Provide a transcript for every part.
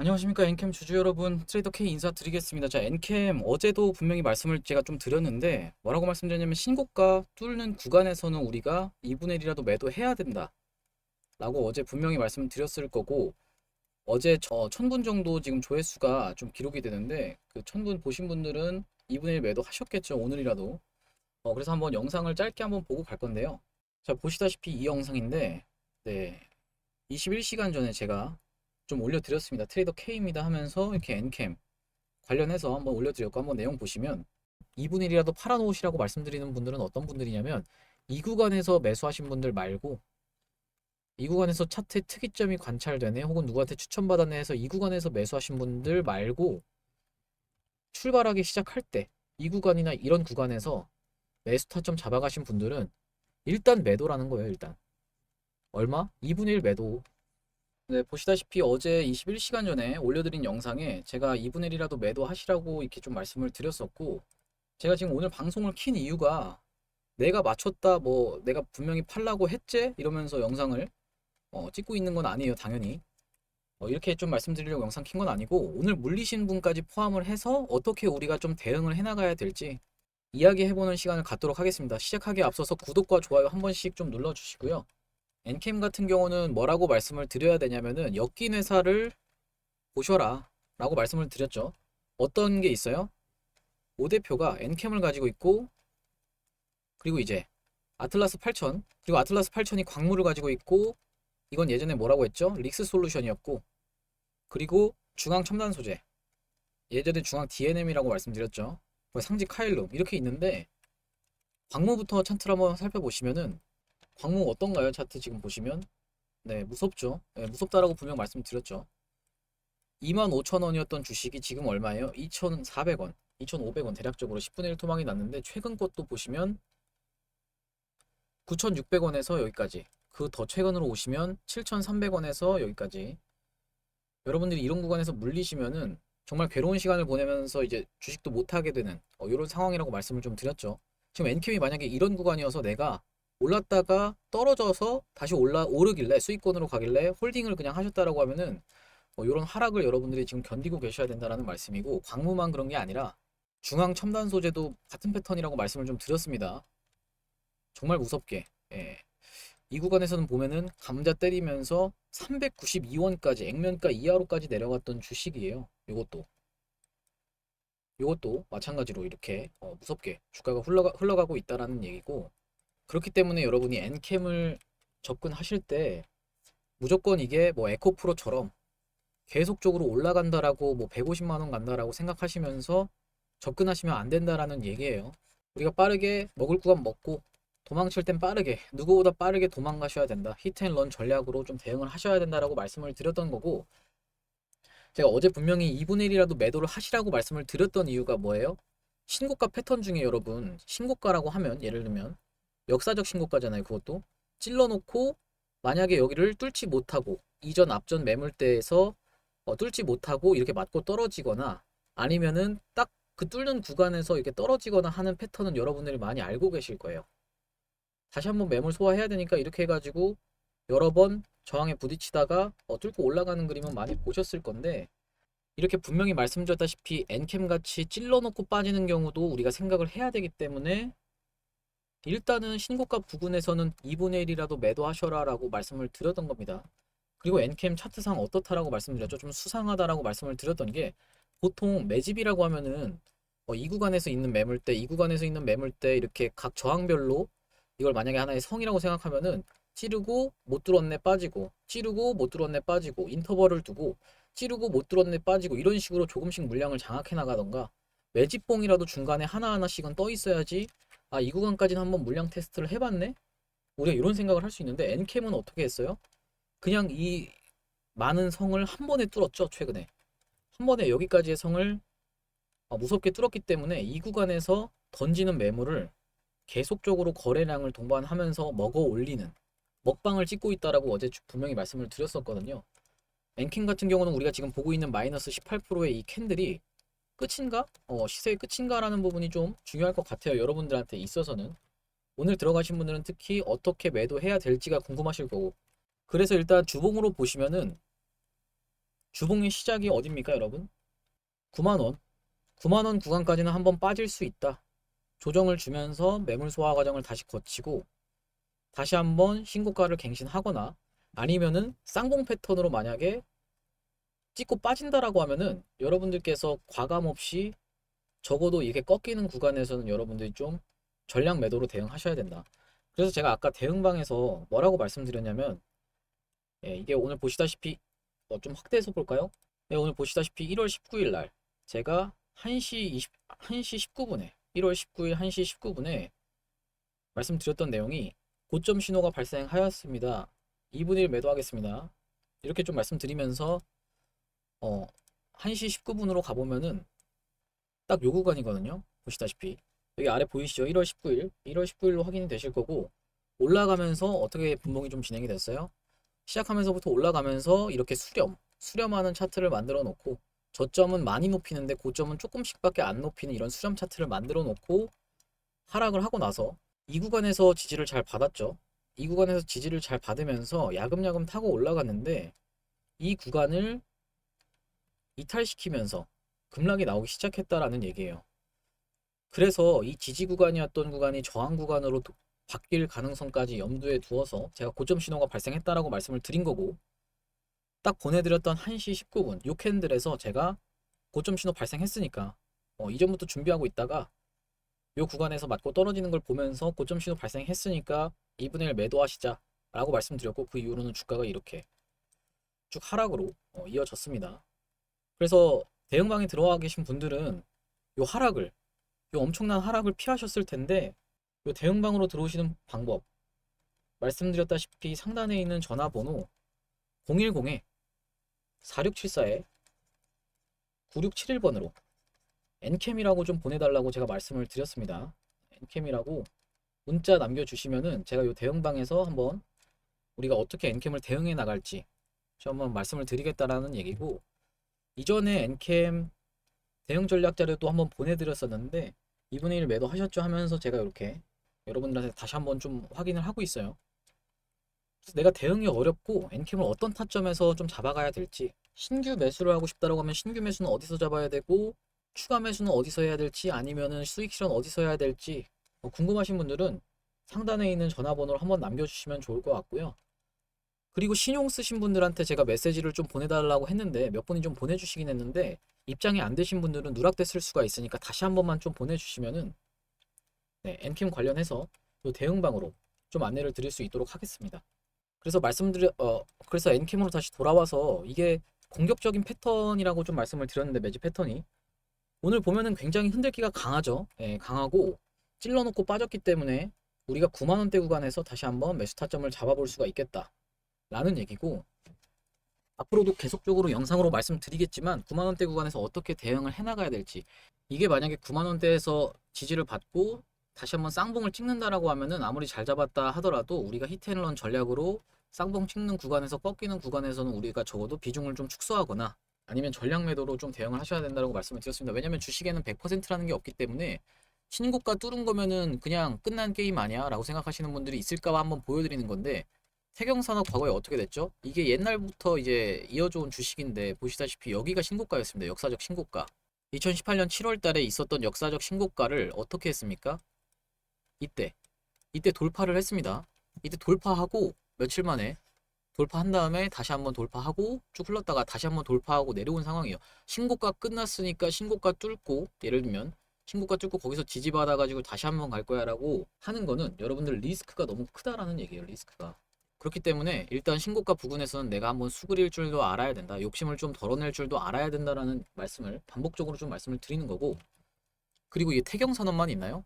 안녕하십니까 엔캠 주주 여러분, 트레이더 K 인사드리겠습니다. 자, 엔캠 어제도 분명히 말씀을 제가 좀 드렸는데 뭐라고 말씀드렸냐면 신고가 뚫는 구간에서는 우리가 2분의 1이라도 매도해야 된다 라고 어제 분명히 말씀드렸을 거고, 어제 1000분 정도 지금 조회수가 좀 기록이 되는데 그 1000분 보신 분들은 2분의 1 매도 하셨겠죠, 오늘이라도. 그래서 한번 영상을 짧게 한번 보고 갈 건데요. 자, 보시다시피 이 영상인데, 네, 21시간 전에 제가 좀 올려드렸습니다. 트레이더 K입니다 하면서 이렇게 엔캠 관련해서 한번 올려드렸고, 한번 내용 보시면 2분의 1이라도 팔아놓으시라고 말씀드리는 분들은 어떤 분들이냐면, 이 구간에서 매수하신 분들 말고 이 구간에서 차트의 특이점이 관찰되네 혹은 누구한테 추천받았네 해서 이 구간에서 매수하신 분들 말고, 출발하기 시작할 때 이 구간이나 이런 구간에서 매수 타점 잡아가신 분들은 일단 매도라는 거예요. 일단 얼마? 2분의 1 매도. 네, 보시다시피 어제 21시간 전에 올려드린 영상에 제가 2분의 1이라도 매도하시라고 이렇게 좀 말씀을 드렸었고, 제가 지금 오늘 방송을 킨 이유가 내가 맞췄다, 뭐 내가 분명히 팔라고 했지? 이러면서 영상을 찍고 있는 건 아니에요, 당연히. 이렇게 좀 말씀드리려고 영상 킨 건 아니고, 오늘 물리신 분까지 포함을 해서 어떻게 우리가 좀 대응을 해나가야 될지 이야기해보는 시간을 갖도록 하겠습니다. 시작하기에 앞서서 구독과 좋아요 한 번씩 좀 눌러주시고요. 엔캠 같은 경우는 뭐라고 말씀을 드려야 되냐면은 엮인 회사를 보셔라 라고 말씀을 드렸죠. 어떤 게 있어요? 오 대표가 엔캠을 가지고 있고, 그리고 이제 아틀라스 8000, 그리고 아틀라스 8000이 광물을 가지고 있고, 이건 예전에 뭐라고 했죠? 릭스 솔루션이었고, 그리고 중앙 첨단 소재, 예전에 중앙 DNM이라고 말씀드렸죠. 상지 카일룸 이렇게 있는데, 광무부터 차트를 한번 살펴보시면은 광무 어떤가요? 차트 지금 보시면 네, 무섭죠. 네, 무섭다라고 분명 말씀드렸죠. 25,000원이었던 주식이 지금 얼마예요? 2,400원, 2,500원, 대략적으로 10분의 1 토막이 났는데, 최근 것도 보시면 9,600원에서 여기까지, 그 더 최근으로 오시면 7,300원에서 여기까지. 여러분들이 이런 구간에서 물리시면은 정말 괴로운 시간을 보내면서 이제 주식도 못하게 되는 이런 상황이라고 말씀을 좀 드렸죠. 지금 엔캠이 만약에 이런 구간이어서 내가 올랐다가 떨어져서 다시 오르길래 수익권으로 가길래 홀딩을 그냥 하셨다라고 하면은 이런 하락을 여러분들이 지금 견디고 계셔야 된다라는 말씀이고, 광무만 그런 게 아니라 중앙 첨단 소재도 같은 패턴이라고 말씀을 좀 드렸습니다. 정말 무섭게. 예. 이 구간에서는 보면은 감자 때리면서 392원까지 액면가 이하로까지 내려갔던 주식이에요. 이것도 마찬가지로 이렇게 무섭게 주가가 흘러가고 있다라는 얘기고, 그렇기 때문에 여러분이 엔캠을 접근하실 때 무조건 이게 뭐 에코프로처럼 계속적으로 올라간다라고, 뭐 150만 원 간다라고 생각하시면서 접근하시면 안 된다라는 얘기예요. 우리가 빠르게 먹을 구간 먹고 도망칠 땐 빠르게, 누구보다 빠르게 도망가셔야 된다. 히트앤런 전략으로 좀 대응을 하셔야 된다라고 말씀을 드렸던 거고, 제가 어제 분명히 2분의 1이라도 매도를 하시라고 말씀을 드렸던 이유가 뭐예요? 신고가 패턴 중에 여러분, 신고가라고 하면 예를 들면 역사적 신고가잖아요. 그것도 찔러놓고 만약에 여기를 뚫지 못하고 이전 앞전 매물대에서 뚫지 못하고 이렇게 맞고 떨어지거나, 아니면은 딱 그 뚫는 구간에서 이렇게 떨어지거나 하는 패턴은 여러분들이 많이 알고 계실 거예요. 다시 한번 매물 소화해야 되니까 이렇게 해가지고 여러 번 저항에 부딪히다가 뚫고 올라가는 그림은 많이 보셨을 건데, 이렇게 분명히 말씀드렸다시피 엔캠 같이 찔러놓고 빠지는 경우도 우리가 생각을 해야 되기 때문에, 일단은 신고가 부근에서는 2분의 1이라도 매도하셔라 라고 말씀을 드렸던 겁니다. 그리고 엔캠 차트상 어떻다라고 말씀드렸죠. 좀 수상하다라고 말씀을 드렸던 게, 보통 매집이라고 하면은 이 구간에서 있는 매물대, 이 구간에서 있는 매물대, 이렇게 각 저항별로 이걸 만약에 하나의 성이라고 생각하면은 찌르고 못 뚫었네 빠지고, 찌르고 못 뚫었네 빠지고, 인터벌을 두고 찌르고 못 뚫었네 빠지고, 이런 식으로 조금씩 물량을 장악해 나가던가, 매집봉이라도 중간에 하나하나씩은 떠 있어야지 이 구간까지는 한번 물량 테스트를 해봤네, 우리가 이런 생각을 할 수 있는데, 엔캠은 어떻게 했어요? 그냥 이 많은 성을 한 번에 뚫었죠. 최근에 한 번에 여기까지의 성을 무섭게 뚫었기 때문에 이 구간에서 던지는 매물을 계속적으로 거래량을 동반하면서 먹어 올리는 먹방을 찍고 있다라고 어제 분명히 말씀을 드렸었거든요. 엔킹 같은 경우는 우리가 지금 보고 있는 마이너스 18%의 이 캔들이 끝인가? 시세의 끝인가라는 부분이 좀 중요할 것 같아요. 여러분들한테 있어서는. 오늘 들어가신 분들은 특히 어떻게 매도해야 될지가 궁금하실 거고, 그래서 일단 주봉으로 보시면은 주봉의 시작이 어딥니까, 여러분? 9만원. 9만원 구간까지는 한번 빠질 수 있다. 조정을 주면서 매물 소화 과정을 다시 거치고 다시 한번 신고가를 갱신하거나 아니면은 쌍봉 패턴으로 만약에 찍고 빠진다라고 하면은 여러분들께서 과감 없이 적어도 이게 꺾이는 구간에서는 여러분들이 좀 전량 매도로 대응하셔야 된다. 그래서 제가 아까 대응방에서 뭐라고 말씀드렸냐면, 이게 오늘 보시다시피 좀 확대해서 볼까요? 네, 오늘 보시다시피 1월 19일 날 제가 1시 19분에 1월 19일 1시 19분에 말씀드렸던 내용이 고점 신호가 발생하였습니다. 2분의 1 매도하겠습니다. 이렇게 좀 말씀드리면서 1시 19분으로 가보면은 딱 요 구간이거든요. 보시다시피 여기 아래 보이시죠? 1월 19일 1월 19일로 확인이 되실 거고, 올라가면서 어떻게 분봉이 좀 진행이 됐어요? 시작하면서부터 올라가면서 이렇게 수렴하는 차트를 만들어 놓고, 저점은 많이 높이는데 고점은 조금씩밖에 안 높이는 이런 수렴 차트를 만들어 놓고 하락을 하고 나서 이 구간에서 지지를 잘 받았죠. 이 구간에서 지지를 잘 받으면서 야금야금 타고 올라갔는데 이 구간을 이탈시키면서 급락이 나오기 시작했다라는 얘기예요. 그래서 이 지지 구간이었던 구간이 저항 구간으로 바뀔 가능성까지 염두에 두어서 제가 고점 신호가 발생했다라고 말씀을 드린 거고, 딱 보내드렸던 1시 19분 요 캔들에서 제가 고점 신호 발생했으니까 이전부터 준비하고 있다가 요 구간에서 맞고 떨어지는 걸 보면서 고점 신호 발생했으니까 2분의 1 매도하시자 라고 말씀드렸고, 그 이후로는 주가가 이렇게 쭉 하락으로 이어졌습니다. 그래서 대응방에 들어와 계신 분들은 요 하락을, 요 엄청난 하락을 피하셨을 텐데, 요 대응방으로 들어오시는 방법 말씀드렸다시피 상단에 있는 전화번호 010-4674-9671번으로 엔캠이라고 좀 보내달라고 제가 말씀을 드렸습니다. 엔캠이라고 문자 남겨주시면은 제가 요 대응방에서 한번 우리가 어떻게 엔캠을 대응해 나갈지 좀 한번 말씀을 드리겠다라는 얘기고, 이전에 엔캠 대응 전략 자료도 한번 보내드렸었는데 2분의 1 매도하셨죠 하면서 제가 이렇게 여러분들한테 다시 한번 좀 확인을 하고 있어요. 그래서 내가 대응이 어렵고 엔캠을 어떤 타점에서 좀 잡아가야 될지, 신규 매수를 하고 싶다라고 하면 신규 매수는 어디서 잡아야 되고 추가 매수는 어디서 해야 될지, 아니면은 수익 실현 어디서 해야 될지 궁금하신 분들은 상단에 있는 전화번호를 한번 남겨주시면 좋을 것 같고요. 그리고 신용 쓰신 분들한테 제가 메시지를 좀 보내달라고 했는데 몇 분이 좀 보내주시긴 했는데 입장이 안 되신 분들은 누락됐을 수가 있으니까 다시 한 번만 좀 보내주시면은 엔캠 관련해서 또 대응방으로 좀 안내를 드릴 수 있도록 하겠습니다. 그래서 그래서 엔캠으로 다시 돌아와서 이게 공격적인 패턴이라고 좀 말씀을 드렸는데, 매집 패턴이 오늘 보면은 굉장히 흔들기가 강하죠. 강하고 찔러놓고 빠졌기 때문에 우리가 9만원대 구간에서 다시 한번 매수 타점을 잡아볼 수가 있겠다 라는 얘기고, 앞으로도 계속적으로 영상으로 말씀드리겠지만 9만원대 구간에서 어떻게 대응을 해나가야 될지, 이게 만약에 9만원대에서 지지를 받고 다시 한번 쌍봉을 찍는다라고 하면은 아무리 잘 잡았다 하더라도 우리가 히트앤런 전략으로 쌍봉 찍는 구간에서 꺾이는 구간에서는 우리가 적어도 비중을 좀 축소하거나 아니면 전략 매도로 좀 대응을 하셔야 된다고 말씀을 드렸습니다. 왜냐면 주식에는 100%라는 게 없기 때문에 신고가 뚫은 거면은 그냥 끝난 게임 아니야 라고 생각하시는 분들이 있을까봐 한번 보여드리는 건데, 태경산업 과거에 어떻게 됐죠? 이게 옛날부터 이제 이어져 온 주식인데 보시다시피 여기가 신고가였습니다. 역사적 신고가. 2018년 7월 달에 있었던 역사적 신고가를 어떻게 했습니까? 이때 돌파를 했습니다. 이때 돌파하고 며칠 만에 돌파한 다음에 다시 한번 돌파하고 쭉 흘렀다가 다시 한번 돌파하고 내려온 상황이에요. 신고가 끝났으니까 신고가 뚫고, 예를 들면 신고가 뚫고 거기서 지지받아 가지고 다시 한번 갈 거야 라고 하는 거는 여러분들 리스크가 너무 크다라는 얘기예요. 리스크가. 그렇기 때문에 일단 신고가 부근에서는 내가 한번 수그릴 줄도 알아야 된다, 욕심을 좀 덜어낼 줄도 알아야 된다라는 말씀을 반복적으로 좀 말씀을 드리는 거고, 그리고 이게 태경산업만 있나요?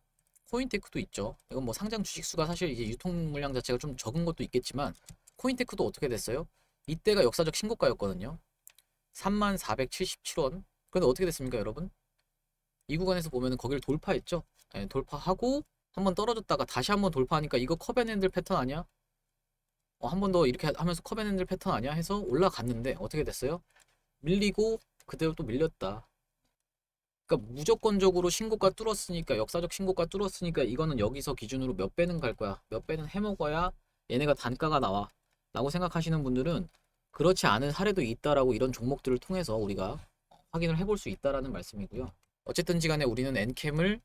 코인테크도 있죠. 이건 뭐 상장 주식수가 사실 이제 유통 물량 자체가 좀 적은 것도 있겠지만 코인테크도 어떻게 됐어요? 이때가 역사적 신고가였거든요. 3477원. 그런데 어떻게 됐습니까, 여러분? 이 구간에서 보면은 거기를 돌파했죠. 돌파하고 한번 떨어졌다가 다시 한번 돌파하니까 이거 컵앤핸들 패턴 아니야? 한 번 더 이렇게 하면서 컵앤핸들 패턴 아니야? 해서 올라갔는데 어떻게 됐어요? 밀리고 그대로 또 밀렸다. 그러니까 무조건적으로 신고가 뚫었으니까, 역사적 신고가 뚫었으니까 이거는 여기서 기준으로 몇 배는 갈 거야, 몇 배는 해먹어야 얘네가 단가가 나와 라고 생각하시는 분들은 그렇지 않은 사례도 있다라고 이런 종목들을 통해서 우리가 확인을 해볼 수 있다라는 말씀이고요. 어쨌든지 간에 우리는 엔캠을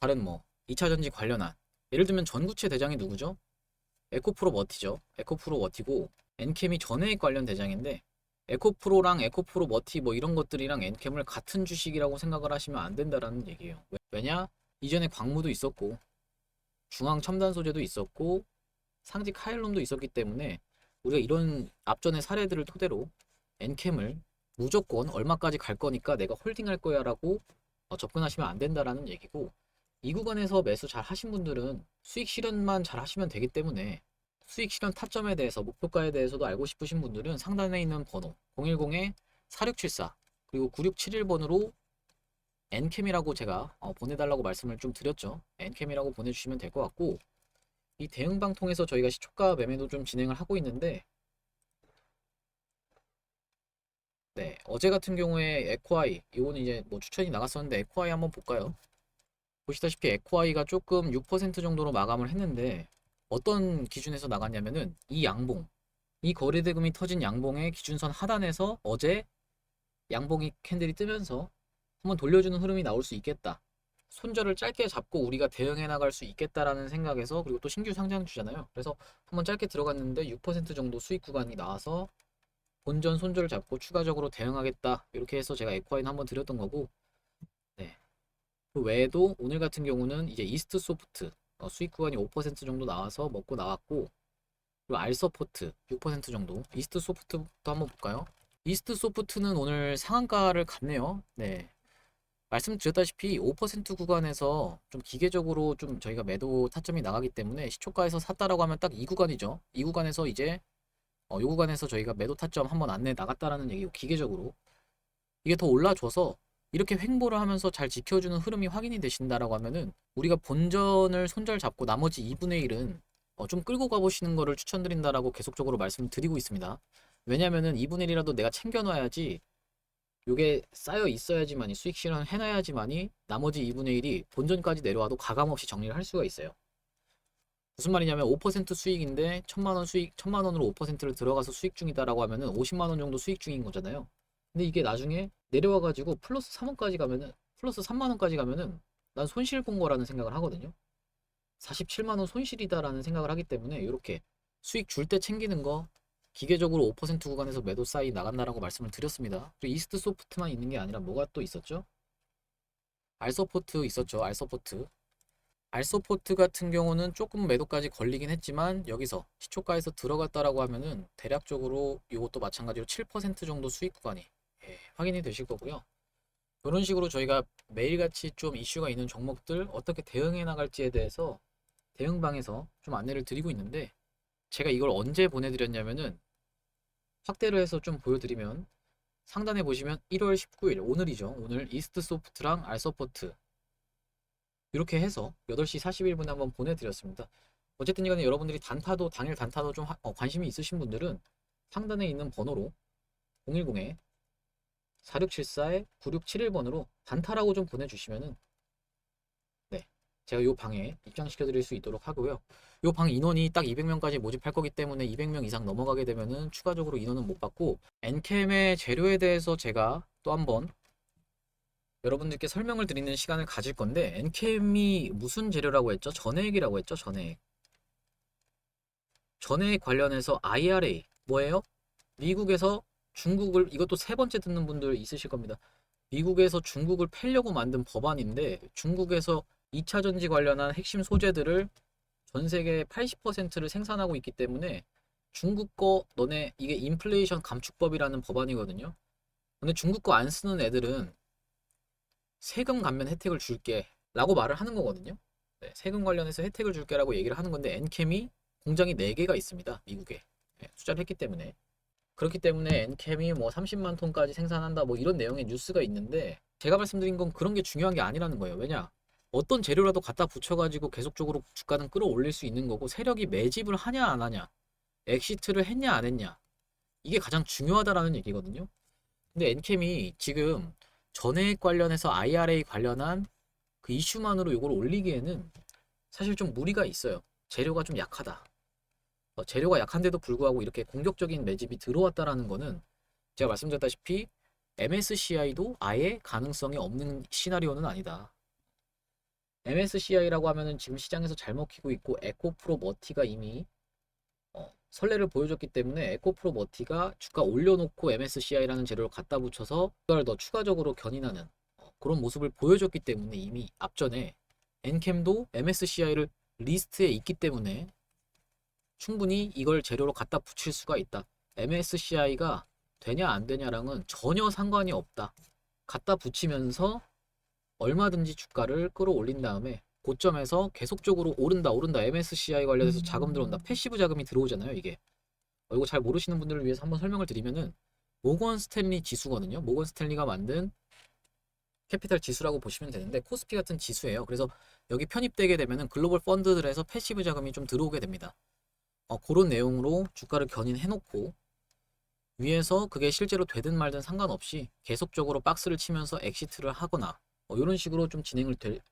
다른 뭐 2차 전지 관련한, 예를 들면 전구체 대장이 누구죠? 에코프로 머티죠. 에코프로 머티고 엔캠이 전해액 관련 대장인데, 에코프로랑 에코프로 머티 뭐 이런 것들이랑 엔캠을 같은 주식이라고 생각을 하시면 안 된다라는 얘기예요. 왜냐? 이전에 광무도 있었고 중앙 첨단 소재도 있었고 상지 카일론도 있었기 때문에 우리가 이런 앞전의 사례들을 토대로 엔캠을 무조건 얼마까지 갈 거니까 내가 홀딩할 거야 라고 접근하시면 안 된다라는 얘기고, 이 구간에서 매수 잘 하신 분들은 수익 실현만 잘 하시면 되기 때문에 수익 실현 타점에 대해서, 목표가에 대해서도 알고 싶으신 분들은 상단에 있는 번호 010-4674 그리고 9671번으로 엔캠이라고 제가 보내달라고 말씀을 좀 드렸죠. 엔캠이라고 보내주시면 될 것 같고, 이 대응방 통해서 저희가 시초가 매매도 좀 진행을 하고 있는데, 네, 어제 같은 경우에 에코아이, 이거는 이제 뭐 추천이 나갔었는데 에코아이 한번 볼까요? 보시다시피 에코아이가 조금 6% 정도로 마감을 했는데, 어떤 기준에서 나갔냐면은 이 양봉, 이 거래대금이 터진 양봉의 기준선 하단에서 어제 양봉이 캔들이 뜨면서 한번 돌려주는 흐름이 나올 수 있겠다, 손절을 짧게 잡고 우리가 대응해 나갈 수 있겠다라는 생각에서, 그리고 또 신규 상장주잖아요. 그래서 한번 짧게 들어갔는데 6% 정도 수익 구간이 나와서 본전 손절 잡고 추가적으로 대응하겠다, 이렇게 해서 제가 에코아이는 한번 드렸던 거고, 네. 그 외에도 오늘 같은 경우는 이제 이스트 소프트 수익 구간이 5% 정도 나와서 먹고 나왔고, 그리고 알서포트 6% 정도. 이스트 소프트부터 한번 볼까요? 이스트 소프트는 오늘 상한가를 갔네요. 네. 말씀드렸다시피 5% 구간에서 좀 기계적으로 좀 저희가 매도 타점이 나가기 때문에 시초가에서 샀다라고 하면 딱 이 구간이죠. 이 구간에서 이제 이 구간에서 저희가 매도 타점 한번 안내 나갔다라는 얘기고, 기계적으로 이게 더 올라줘서 이렇게 횡보를 하면서 잘 지켜주는 흐름이 확인이 되신다라고 하면은 우리가 본전을 손절 잡고 나머지 2분의 1은 좀 끌고 가보시는 거를 추천드린다라고 계속적으로 말씀드리고 있습니다. 왜냐면은 2분의 1이라도 내가 챙겨놔야지, 요게 쌓여 있어야지만이, 수익 실현 해놔야지만이 나머지 2분의 1이 본전까지 내려와도 가감없이 정리를 할 수가 있어요. 무슨 말이냐면 5% 수익인데 1000만원 수익, 1000만원으로 5%를 들어가서 수익 중이다라고 하면은 50만원 정도 수익 중인 거잖아요. 근데 이게 나중에 내려와가지고 플러스 3원까지 가면은, 플러스 3만원까지 가면은 난 손실 본 거라는 생각을 하거든요. 47만원 손실이다라는 생각을 하기 때문에 이렇게 수익 줄 때 챙기는 거, 기계적으로 5% 구간에서 매도 사이 나간다라고 말씀을 드렸습니다. 그리고 이스트 소프트만 있는 게 아니라 뭐가 또 있었죠? 알서포트 있었죠. 알서포트. 알서포트 같은 경우는 조금 매도까지 걸리긴 했지만 여기서 시초가에서 들어갔다라고 하면은 대략적으로 이것도 마찬가지로 7% 정도 수익 구간이 확인이 되실 거고요. 이런 식으로 저희가 매일같이 좀 이슈가 있는 종목들 어떻게 대응해 나갈지에 대해서 대응방에서 좀 안내를 드리고 있는데, 제가 이걸 언제 보내드렸냐면은 확대를 해서 좀 보여드리면, 상단에 보시면 1월 19일 오늘이죠. 오늘 이스트 소프트랑 알서포트 이렇게 해서 8시 41분에 한번 보내드렸습니다. 어쨌든 간에 여러분들이 단타도, 당일 단타도 좀 관심이 있으신 분들은 상단에 있는 번호로 010-4674-9671번으로 단타라고 좀 보내주시면은, 네, 제가 요 방에 입장시켜 드릴 수 있도록 하고요. 요 방 인원이 딱 200명까지 모집할 거기 때문에 200명 이상 넘어가게 되면은 추가적으로 인원은 못 받고, 엔캠의 재료에 대해서 제가 또 한번 여러분들께 설명을 드리는 시간을 가질 건데, 엔캠이 무슨 재료라고 했죠? 전해액이라고 했죠? 전해액. 전해액 관련해서 IRA 뭐예요? 미국에서 중국을, 이것도 세 번째 듣는 분들 있으실 겁니다. 미국에서 중국을 패려고 만든 법안인데, 중국에서 2차 전지 관련한 핵심 소재들을 전 세계 80%를 생산하고 있기 때문에 중국 거 너네 이게 인플레이션 감축법이라는 법안이거든요. 근데 중국 거 안 쓰는 애들은 세금 감면 혜택을 줄게 라고 말을 하는 거거든요. 네, 세금 관련해서 혜택을 줄게 라고 얘기를 하는 건데, 엔캠이 공장이 4개가 있습니다. 미국에. 네, 투자를 했기 때문에. 그렇기 때문에 엔캠이 뭐 30만 톤까지 생산한다 뭐 이런 내용의 뉴스가 있는데, 제가 말씀드린 건 그런 게 중요한 게 아니라는 거예요. 왜냐? 어떤 재료라도 갖다 붙여가지고 계속적으로 주가는 끌어올릴 수 있는 거고, 세력이 매집을 하냐 안 하냐, 엑시트를 했냐 안 했냐, 이게 가장 중요하다라는 얘기거든요. 근데 엔캠이 지금 전해액 관련해서 IRA 관련한 그 이슈만으로 이걸 올리기에는 사실 좀 무리가 있어요. 재료가 좀 약하다. 재료가 약한데도 불구하고 이렇게 공격적인 매집이 들어왔다라는 거는 제가 말씀드렸다시피 MSCI도 아예 가능성이 없는 시나리오는 아니다. MSCI라고 하면은 지금 시장에서 잘 먹히고 있고 에코프로 머티가 이미 선례를 보여줬기 때문에 에코프로 머티가 주가 올려놓고 MSCI라는 재료를 갖다 붙여서 주가를 더 추가적으로 견인하는 그런 모습을 보여줬기 때문에 이미 앞전에 엔캠도 MSCI를 리스트에 있기 때문에 충분히 이걸 재료로 갖다 붙일 수가 있다. MSCI가 되냐 안 되냐랑은 전혀 상관이 없다. 갖다 붙이면서 얼마든지 주가를 끌어올린 다음에 고점에서 계속적으로 오른다 MSCI 관련해서 자금 들어온다, 패시브 자금이 들어오잖아요. 이게 이거 잘 모르시는 분들을 위해서 한번 설명을 드리면은 모건 스탠리 지수거든요. 모건 스탠리가 만든 캐피탈 지수라고 보시면 되는데 코스피 같은 지수예요. 그래서 여기 편입되게 되면은 글로벌 펀드들에서 패시브 자금이 좀 들어오게 됩니다. 그런 내용으로 주가를 견인해놓고 위에서 그게 실제로 되든 말든 상관없이 계속적으로 박스를 치면서 엑시트를 하거나 이런 식으로 좀 진행이 될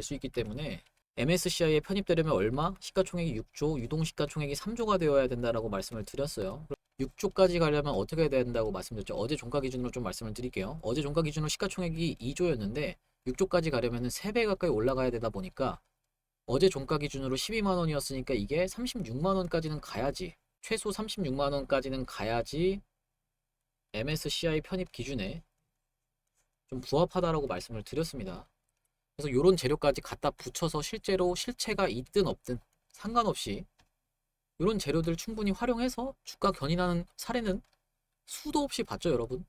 수 있기 때문에 MSCI에 편입되려면 얼마? 시가총액이 6조, 유동시가총액이 3조가 되어야 된다라고 말씀을 드렸어요. 6조까지 가려면 어떻게 해야 된다고 말씀드렸죠? 어제 종가 기준으로 좀 말씀을 드릴게요. 어제 종가 기준으로 시가총액이 2조였는데 6조까지 가려면 3배 가까이 올라가야 되다 보니까 어제 종가 기준으로 12만 원이었으니까 이게 36만 원까지는 가야지, 최소 36만 원까지는 가야지 MSCI 편입 기준에 좀 부합하다라고 말씀을 드렸습니다. 그래서 이런 재료까지 갖다 붙여서 실제로 실체가 있든 없든 상관없이 이런 재료들 충분히 활용해서 주가 견인하는 사례는 수도 없이 봤죠, 여러분.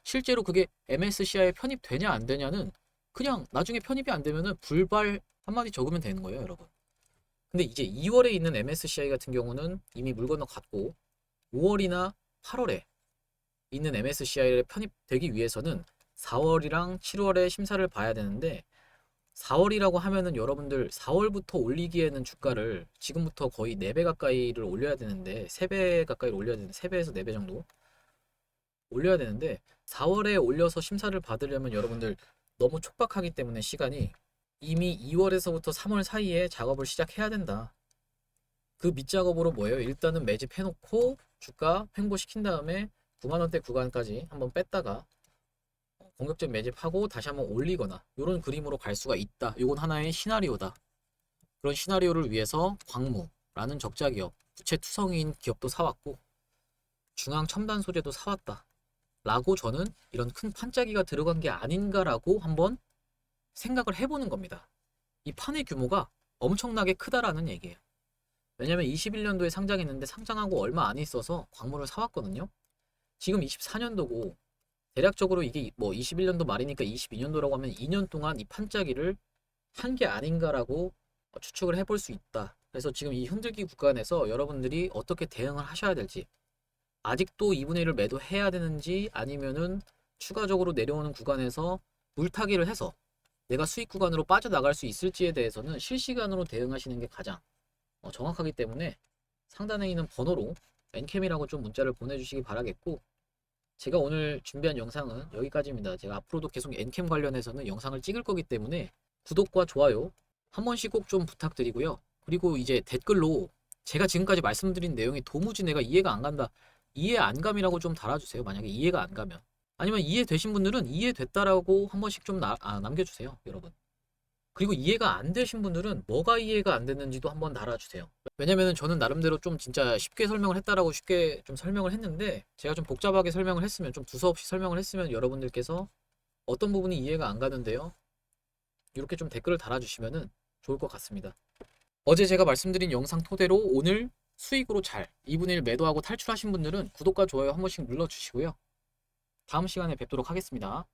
실제로 그게 MSCI에 편입되냐 안 되냐는 그냥 나중에 편입이 안 되면은 불발 한마디 적으면 되는 거예요, 여러분. 근데 이제 2월에 있는 MSCI 같은 경우는 이미 물 건너갔고 5월이나 8월에 있는 MSCI에 편입되기 위해서는 4월이랑 7월에 심사를 봐야 되는데 4월이라고 하면은 여러분들 4월부터 올리기에는 주가를 지금부터 거의 4배 가까이를 올려야 되는데 3배 가까이를 올려야 되는데 3배에서 4배 정도 올려야 되는데 4월에 올려서 심사를 받으려면 여러분들 너무 촉박하기 때문에 시간이 이미 2월에서부터 3월 사이에 작업을 시작해야 된다. 그 밑작업으로 뭐예요? 일단은 매집해놓고 주가 횡보시킨 다음에 9만원대 구간까지 한번 뺐다가 공격적 매집하고 다시 한번 올리거나 이런 그림으로 갈 수가 있다. 이건 하나의 시나리오다. 그런 시나리오를 위해서 광무라는 적자 기업, 부채 투성이인 기업도 사왔고 중앙 첨단 소재도 사왔다 라고 저는 이런 큰 판짜기가 들어간 게 아닌가라고 한번 생각을 해보는 겁니다. 이 판의 규모가 엄청나게 크다라는 얘기예요. 왜냐면 21년도에 상장했는데 상장하고 얼마 안 있어서 광무를 사왔거든요. 지금 24년도고 대략적으로 이게 뭐 21년도 말이니까 22년도라고 하면 2년 동안 이 판짜기를 한 게 아닌가라고 추측을 해볼 수 있다. 그래서 지금 이 흔들기 구간에서 여러분들이 어떻게 대응을 하셔야 될지, 아직도 2분의 1을 매도해야 되는지 아니면은 추가적으로 내려오는 구간에서 물타기를 해서 내가 수익 구간으로 빠져나갈 수 있을지에 대해서는 실시간으로 대응하시는 게 가장 정확하기 때문에 상단에 있는 번호로 엔캠이라고 좀 문자를 보내주시기 바라겠고, 제가 오늘 준비한 영상은 여기까지입니다. 제가 앞으로도 계속 엔캠 관련해서는 영상을 찍을 거기 때문에 구독과 좋아요 한 번씩 꼭 좀 부탁드리고요. 그리고 이제 댓글로 제가 지금까지 말씀드린 내용이 도무지 내가 이해가 안 간다, 이해 안 감이라고 좀 달아주세요. 만약에 이해가 안 가면. 아니면 이해되신 분들은 이해됐다라고 한 번씩 좀 남겨주세요, 여러분. 그리고 이해가 안 되신 분들은 뭐가 이해가 안 됐는지도 한번 달아주세요. 왜냐면은 저는 나름대로 좀 진짜 쉽게 설명을 했다라고 쉽게 좀 설명을 했는데, 제가 좀 복잡하게 설명을 했으면, 좀 두서없이 설명을 했으면 여러분들께서 어떤 부분이 이해가 안 가는데요, 이렇게 좀 댓글을 달아주시면은 좋을 것 같습니다. 어제 제가 말씀드린 영상 토대로 오늘 수익으로 잘 2분의 1 매도하고 탈출하신 분들은 구독과 좋아요 한 번씩 눌러주시고요. 다음 시간에 뵙도록 하겠습니다.